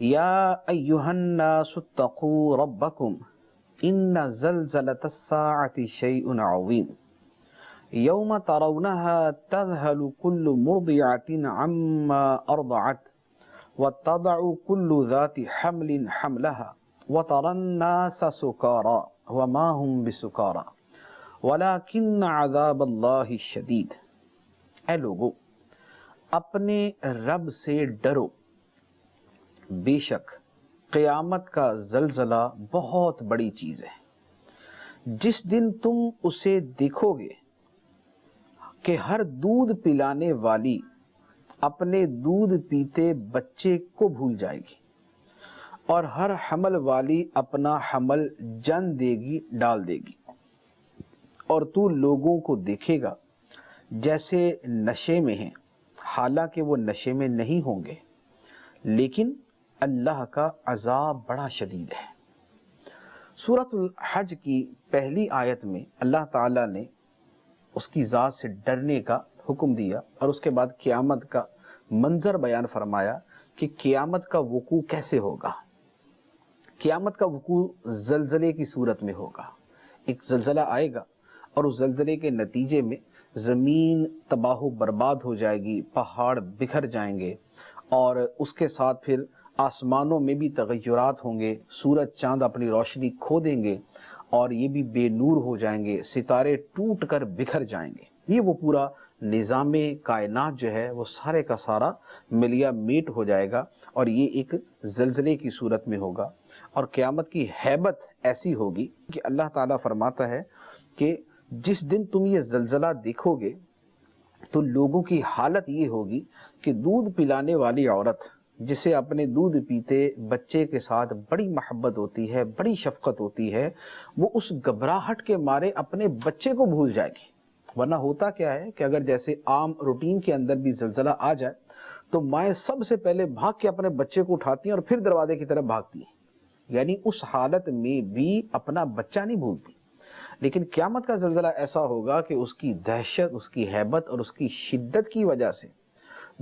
یا ایہا الناس اتقوا ربکم ان زلزلۃ الساعۃ شیء عظیم یوم ترونها تذہل کل مرضعۃ عما ارضعت وتضع كل ذات حمل حملها وترى الناس سكارى وما هم بسكارى ولكن عذاب الله شدید۔ اے لوگو، اپنے رب سے ڈرو، بے شک قیامت کا زلزلہ بہت بڑی چیز ہے۔ جس دن تم اسے دیکھو گے کہ ہر دودھ پلانے والی اپنے دودھ پیتے بچے کو بھول جائے گی، اور ہر حمل والی اپنا حمل جن دے گی، ڈال دے گی، اور تو لوگوں کو دیکھے گا جیسے نشے میں ہیں، حالانکہ وہ نشے میں نہیں ہوں گے، لیکن اللہ کا عذاب بڑا شدید ہے۔ سورۃ الحج کی پہلی آیت میں اللہ تعالیٰ نے اس کی ذات سے ڈرنے کا حکم دیا، اور اس کے بعد قیامت کا منظر بیان فرمایا کہ قیامت کا وقوع کیسے ہوگا۔ قیامت کا وقوع زلزلے کی صورت میں ہوگا۔ ایک زلزلہ آئے گا اور اس زلزلے کے نتیجے میں زمین تباہ و برباد ہو جائے گی، پہاڑ بکھر جائیں گے، اور اس کے ساتھ پھر آسمانوں میں بھی تغیرات ہوں گے، سورج چاند اپنی روشنی کھو دیں گے اور یہ بھی بے نور ہو جائیں گے، ستارے ٹوٹ کر بکھر جائیں گے۔ یہ وہ پورا نظام کائنات جو ہے وہ سارے کا سارا ملیا میٹ ہو جائے گا، اور یہ ایک زلزلے کی صورت میں ہوگا۔ اور قیامت کی ہیبت ایسی ہوگی کہ اللہ تعالیٰ فرماتا ہے کہ جس دن تم یہ زلزلہ دیکھو گے تو لوگوں کی حالت یہ ہوگی کہ دودھ پلانے والی عورت جسے اپنے دودھ پیتے بچے کے ساتھ بڑی محبت ہوتی ہے، بڑی شفقت ہوتی ہے، وہ اس گھبراہٹ کے مارے اپنے بچے کو بھول جائے گی۔ ورنہ ہوتا کیا ہے کہ اگر جیسے عام روٹین کے اندر بھی زلزلہ آ جائے تو مائیں سب سے پہلے بھاگ کے اپنے بچے کو اٹھاتی ہیں اور پھر دروازے کی طرف بھاگتی ہیں، یعنی اس حالت میں بھی اپنا بچہ نہیں بھولتی۔ لیکن قیامت کا زلزلہ ایسا ہوگا کہ اس کی دہشت، اس کی ہیبت اور اس کی شدت کی وجہ سے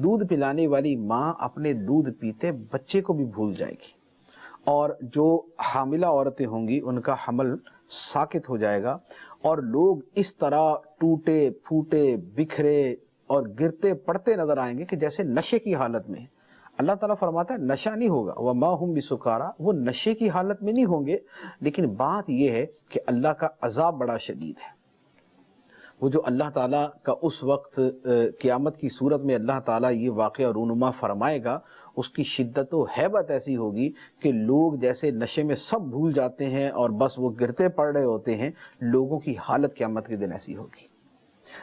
دودھ پلانے والی ماں اپنے دودھ پیتے بچے کو بھی بھول جائے گی، اور جو حاملہ عورتیں ہوں گی ان کا حمل ساقط ہو جائے گا، اور لوگ اس طرح ٹوٹے پھوٹے بکھرے اور گرتے پڑتے نظر آئیں گے کہ جیسے نشے کی حالت میں ہیں۔ اللہ تعالیٰ فرماتا ہے نشہ نہیں ہوگا، وَمَا هُمْ بِسُكَارَىٰ، وہ نشے کی حالت میں نہیں ہوں گے، لیکن بات یہ ہے کہ اللہ کا عذاب بڑا شدید ہے۔ وہ جو اللہ تعالیٰ کا اس وقت قیامت کی صورت میں اللہ تعالیٰ یہ واقعہ رونما فرمائے گا، اس کی شدت و ہیبت ایسی ہوگی کہ لوگ جیسے نشے میں سب بھول جاتے ہیں اور بس وہ گرتے پڑ رہے ہوتے ہیں، لوگوں کی حالت قیامت کے دن ایسی ہوگی۔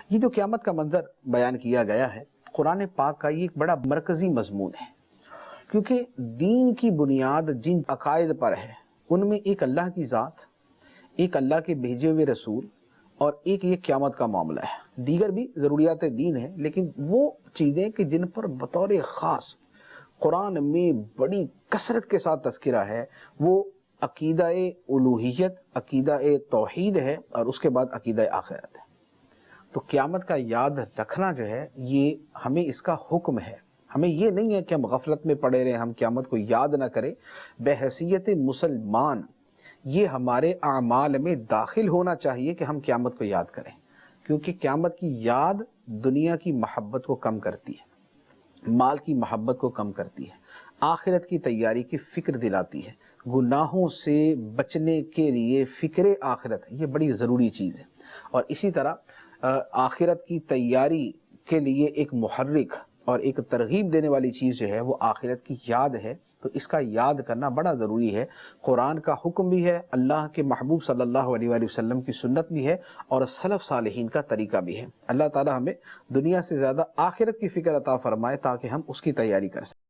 یہ جو قیامت کا منظر بیان کیا گیا ہے قرآن پاک کا، یہ ایک بڑا مرکزی مضمون ہے، کیونکہ دین کی بنیاد جن عقائد پر ہے ان میں ایک اللہ کی ذات، ایک اللہ کے بھیجے ہوئے رسول، اور ایک یہ قیامت کا معاملہ ہے۔ دیگر بھی ضروریات دین ہیں، لیکن وہ چیزیں کہ جن پر بطور خاص قرآن میں بڑی کثرت کے ساتھ تذکرہ ہے، وہ عقیدہ الوہیت، عقیدہ توحید ہے، اور اس کے بعد عقیدہ آخرت ہے۔ تو قیامت کا یاد رکھنا جو ہے یہ ہمیں اس کا حکم ہے۔ ہمیں یہ نہیں ہے کہ ہم غفلت میں پڑے رہیں، ہم قیامت کو یاد نہ کریں۔ بحیثیت مسلمان یہ ہمارے اعمال میں داخل ہونا چاہیے کہ ہم قیامت کو یاد کریں، کیونکہ قیامت کی یاد دنیا کی محبت کو کم کرتی ہے، مال کی محبت کو کم کرتی ہے، آخرت کی تیاری کی فکر دلاتی ہے، گناہوں سے بچنے کے لیے فکر آخرت یہ بڑی ضروری چیز ہے، اور اسی طرح آخرت کی تیاری کے لیے ایک محرک اور ایک ترغیب دینے والی چیز جو ہے وہ آخرت کی یاد ہے۔ تو اس کا یاد کرنا بڑا ضروری ہے۔ قرآن کا حکم بھی ہے، اللہ کے محبوب صلی اللہ علیہ وآلہ وسلم کی سنت بھی ہے، اور سلف صالحین کا طریقہ بھی ہے۔ اللہ تعالی ہمیں دنیا سے زیادہ آخرت کی فکر عطا فرمائے تاکہ ہم اس کی تیاری کر سکیں۔